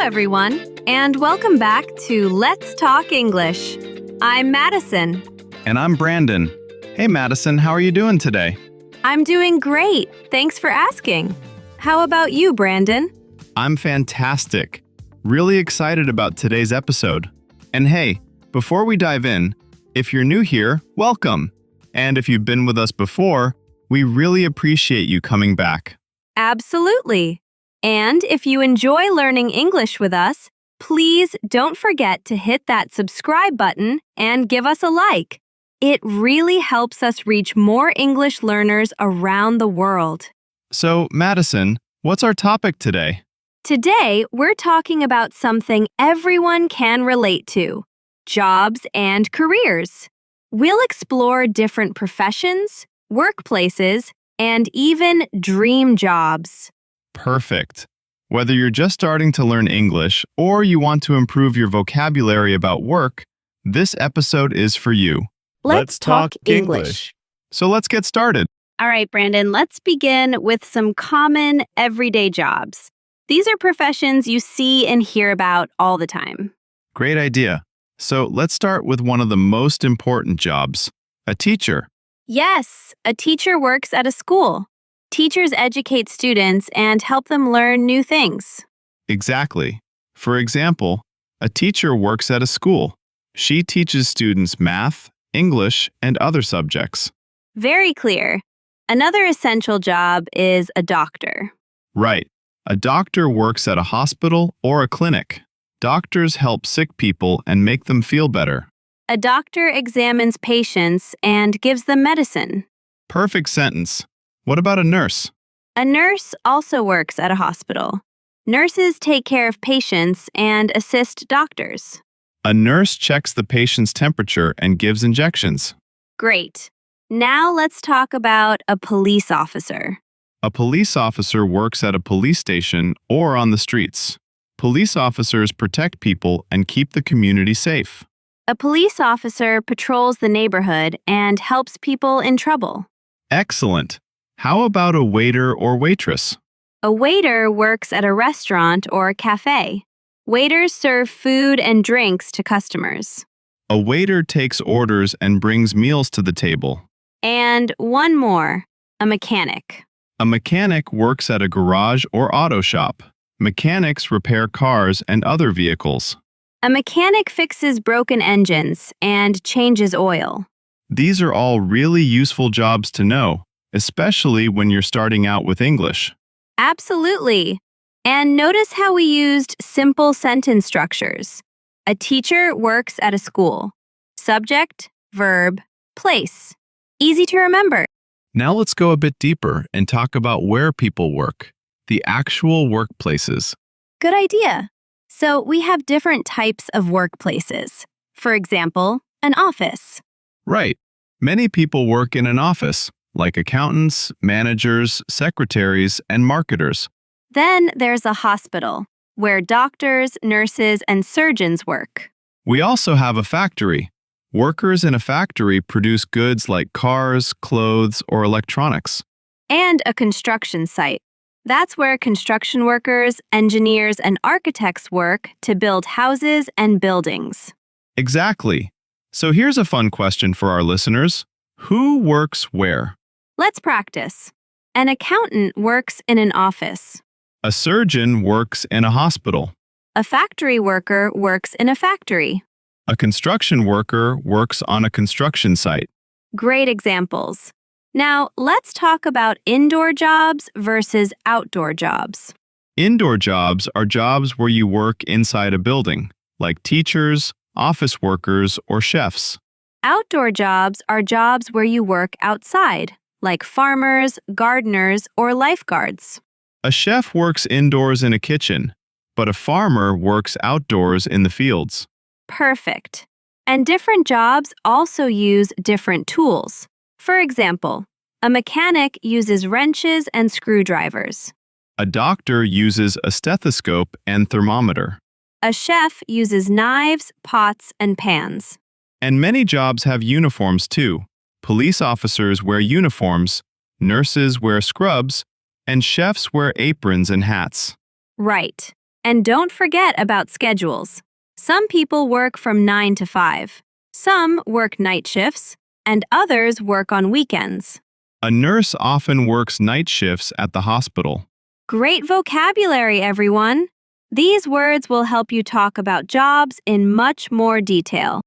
everyone, and welcome back to Let's Talk English. I'm Madison. And I'm Brandon. Hey, Madison, how are you doing today? I'm doing great. Thanks for asking. How about you, Brandon? I'm fantastic. Really excited about today's episode. And hey, before we dive in, if you're new here, welcome. And if you've been with us before, we really appreciate you coming back. Absolutely. And if you enjoy learning English with us, please don't forget to hit that subscribe button and give us a like. It really helps us reach more English learners around the world. So, Madison, what's our topic today? Today, we're talking about something everyone can relate to: jobs and careers. We'll explore different professions, workplaces, and even dream jobs. Perfect. Whether you're just starting to learn English or you want to improve your vocabulary about work, this episode is for you. Let's talk English. So let's get started. All right, Brandon, let's begin with some common everyday jobs. These are professions you see and hear about all the time. Great idea. So let's start with one of the most important jobs, a teacher. Yes, a teacher works at a school. Teachers educate students and help them learn new things. Exactly. For example, a teacher works at a school. She teaches students math, English, and other subjects. Very clear. Another essential job is a doctor. Right. A doctor works at a hospital or a clinic. Doctors help sick people and make them feel better. A doctor examines patients and gives them medicine. Perfect sentence. What about a nurse? A nurse also works at a hospital. Nurses take care of patients and assist doctors. A nurse checks the patient's temperature and gives injections. Great. Now let's talk about a police officer. A police officer works at a police station or on the streets. Police officers protect people and keep the community safe. A police officer patrols the neighborhood and helps people in trouble. Excellent. How about a waiter or waitress? A waiter works at a restaurant or a cafe. Waiters serve food and drinks to customers. A waiter takes orders and brings meals to the table. And one more, a mechanic. A mechanic works at a garage or auto shop. Mechanics repair cars and other vehicles. A mechanic fixes broken engines and changes oil. These are all really useful jobs to know, especially when you're starting out with English. Absolutely. And notice how we used simple sentence structures. A teacher works at a school. Subject, verb, place. Easy to remember. Now let's go a bit deeper and talk about where people work, the actual workplaces. Good idea. So we have different types of workplaces. For example, an office. Right. Many people work in an office, like accountants, managers, secretaries, and marketers. Then there's a hospital, where doctors, nurses, and surgeons work. We also have a factory. Workers in a factory produce goods like cars, clothes, or electronics. And a construction site. That's where construction workers, engineers, and architects work to build houses and buildings. Exactly. So here's a fun question for our listeners. Who works where? Let's practice. An accountant works in an office. A surgeon works in a hospital. A factory worker works in a factory. A construction worker works on a construction site. Great examples. Now, let's talk about indoor jobs versus outdoor jobs. Indoor jobs are jobs where you work inside a building, like teachers, office workers, or chefs. Outdoor jobs are jobs where you work outside, like farmers, gardeners, or lifeguards. A chef works indoors in a kitchen, but a farmer works outdoors in the fields. Perfect. And different jobs also use different tools. For example, a mechanic uses wrenches and screwdrivers. A doctor uses a stethoscope and thermometer. A chef uses knives, pots, and pans. And many jobs have uniforms too. Police officers wear uniforms, nurses wear scrubs, and chefs wear aprons and hats. Right. And don't forget about schedules. Some people work from 9 to 5. Some work night shifts, and others work on weekends. A nurse often works night shifts at the hospital. Great vocabulary, everyone! These words will help you talk about jobs in much more detail.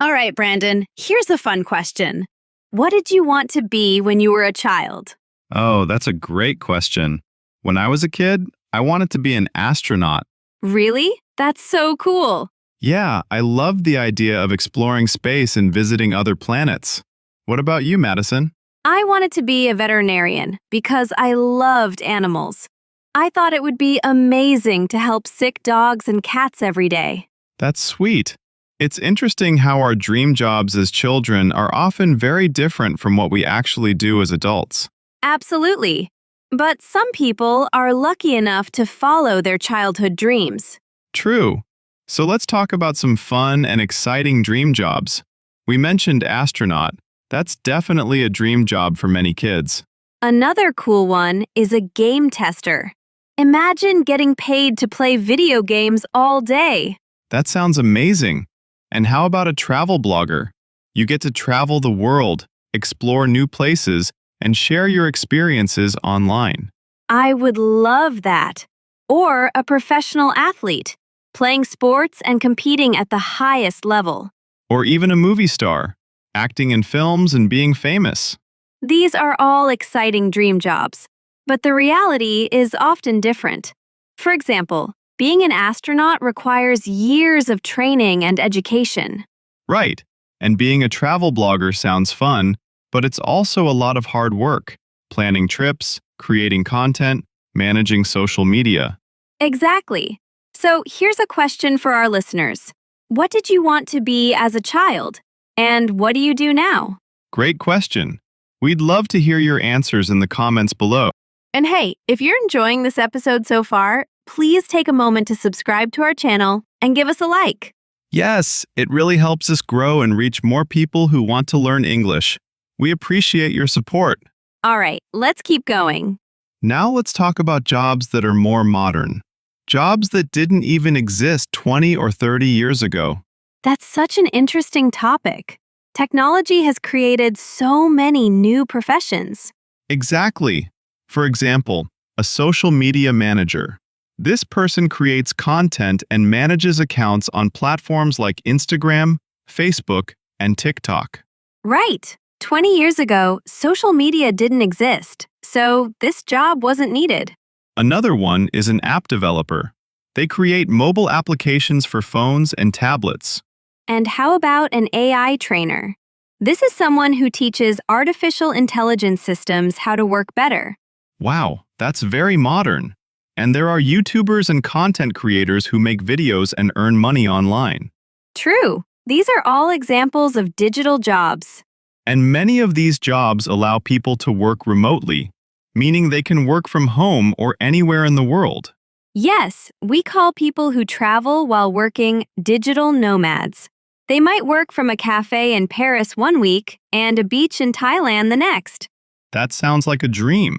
All right, Brandon, here's a fun question. What did you want to be when you were a child? Oh, that's a great question. When I was a kid, I wanted to be an astronaut. Really? That's so cool! Yeah, I loved the idea of exploring space and visiting other planets. What about you, Madison? I wanted to be a veterinarian because I loved animals. I thought it would be amazing to help sick dogs and cats every day. That's sweet. It's interesting how our dream jobs as children are often very different from what we actually do as adults. Absolutely. But some people are lucky enough to follow their childhood dreams. True. So let's talk about some fun and exciting dream jobs. We mentioned astronaut. That's definitely a dream job for many kids. Another cool one is a game tester. Imagine getting paid to play video games all day. That sounds amazing. And how about a travel blogger? You get to travel the world, explore new places, and share your experiences online. I would love that. Or a professional athlete, playing sports and competing at the highest level. Or even a movie star, acting in films and being famous. These are all exciting dream jobs, but the reality is often different. For example, being an astronaut requires years of training and education. Right. And being a travel blogger sounds fun, but it's also a lot of hard work, planning trips, creating content, managing social media. Exactly. So here's a question for our listeners. What did you want to be as a child? And what do you do now? Great question. We'd love to hear your answers in the comments below. And hey, if you're enjoying this episode so far, please take a moment to subscribe to our channel and give us a like. Yes, it really helps us grow and reach more people who want to learn English. We appreciate your support. All right, let's keep going. Now let's talk about jobs that are more modern. Jobs that didn't even exist 20 or 30 years ago. That's such an interesting topic. Technology has created so many new professions. Exactly. For example, a social media manager. This person creates content and manages accounts on platforms like Instagram, Facebook, and TikTok. Right. 20 years ago, social media didn't exist, so this job wasn't needed. Another one is an app developer. They create mobile applications for phones and tablets. And how about an AI trainer? This is someone who teaches artificial intelligence systems how to work better. Wow, that's very modern. And there are YouTubers and content creators who make videos and earn money online. True. These are all examples of digital jobs. And many of these jobs allow people to work remotely, meaning they can work from home or anywhere in the world. Yes, we call people who travel while working digital nomads. They might work from a cafe in Paris one week and a beach in Thailand the next. That sounds like a dream,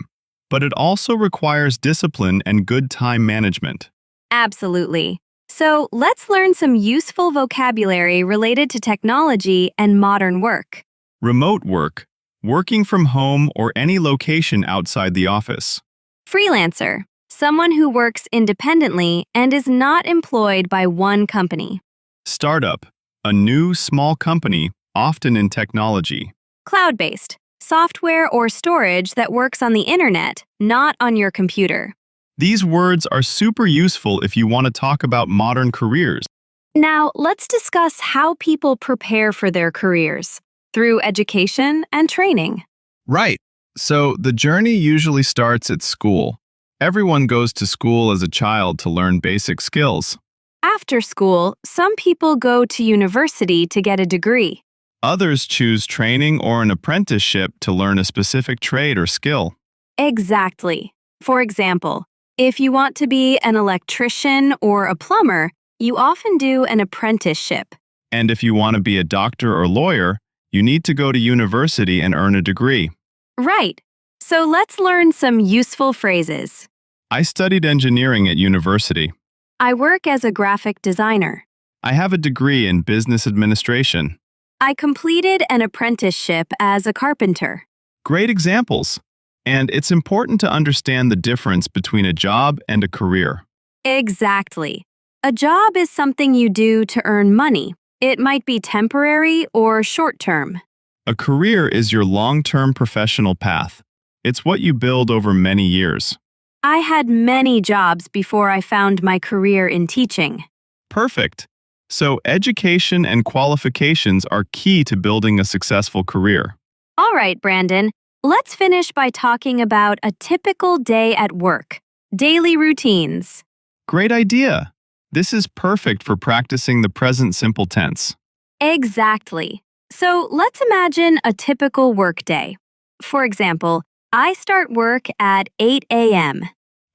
but it also requires discipline and good time management. Absolutely. So let's learn some useful vocabulary related to technology and modern work. Remote work, working from home or any location outside the office. Freelancer, someone who works independently and is not employed by one company. Startup, a new small company, often in technology. Cloud-based, software or storage that works on the internet, not on your computer. These words are super useful if you want to talk about modern careers. Now, let's discuss how people prepare for their careers through education and training. Right. So the journey usually starts at school. Everyone goes to school as a child to learn basic skills. After school, some people go to university to get a degree. Others choose training or an apprenticeship to learn a specific trade or skill. Exactly. For example, if you want to be an electrician or a plumber, you often do an apprenticeship. And if you want to be a doctor or lawyer, you need to go to university and earn a degree. Right. So let's learn some useful phrases. I studied engineering at university. I work as a graphic designer. I have a degree in business administration. I completed an apprenticeship as a carpenter. Great examples. And it's important to understand the difference between a job and a career. Exactly. A job is something you do to earn money. It might be temporary or short-term. A career is your long-term professional path. It's what you build over many years. I had many jobs before I found my career in teaching. Perfect. So education and qualifications are key to building a successful career. All right, Brandon, let's finish by talking about a typical day at work. Daily routines. Great idea. This is perfect for practicing the present simple tense. Exactly. So let's imagine a typical workday. For example, I start work at 8 a.m.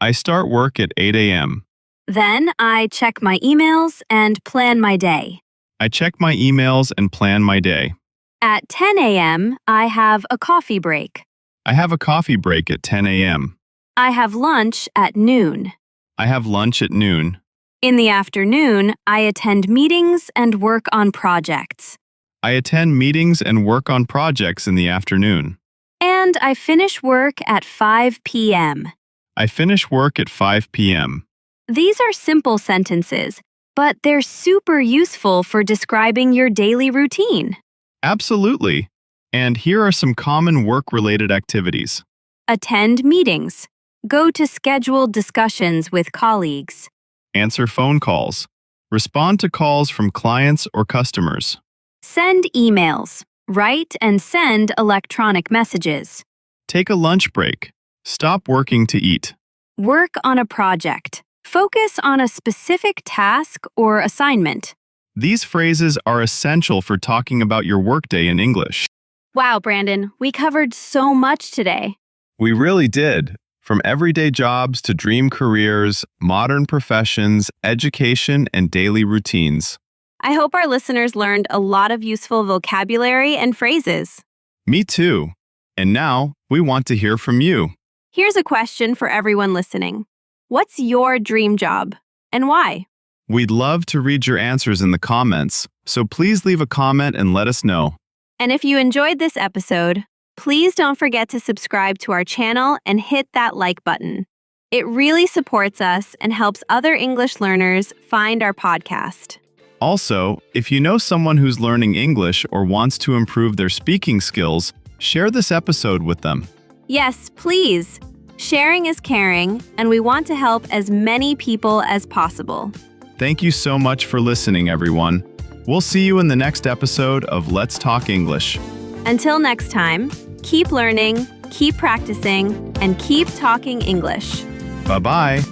I start work at 8 a.m. Then I check my emails and plan my day. I check my emails and plan my day. At 10 a.m., I have a coffee break. I have a coffee break at 10 a.m. I have lunch at noon. I have lunch at noon. In the afternoon, I attend meetings and work on projects. I attend meetings and work on projects in the afternoon. And I finish work at 5 p.m. I finish work at 5 p.m. These are simple sentences, but they're super useful for describing your daily routine. Absolutely. And here are some common work-related activities. Attend meetings. Go to scheduled discussions with colleagues. Answer phone calls. Respond to calls from clients or customers. Send emails. Write and send electronic messages. Take a lunch break. Stop working to eat. Work on a project. Focus on a specific task or assignment. These phrases are essential for talking about your workday in English. Wow, Brandon, we covered so much today. We really did. From everyday jobs to dream careers, modern professions, education, and daily routines. I hope our listeners learned a lot of useful vocabulary and phrases. Me too. And now, we want to hear from you. Here's a question for everyone listening. What's your dream job and why? We'd love to read your answers in the comments, so please leave a comment and let us know. And if you enjoyed this episode, please don't forget to subscribe to our channel and hit that like button. It really supports us and helps other English learners find our podcast. Also, if you know someone who's learning English or wants to improve their speaking skills, share this episode with them. Yes, please. Sharing is caring, and we want to help as many people as possible. Thank you so much for listening, everyone. We'll see you in the next episode of Let's Talk English. Until next time, keep learning, keep practicing, and keep talking English. Bye-bye.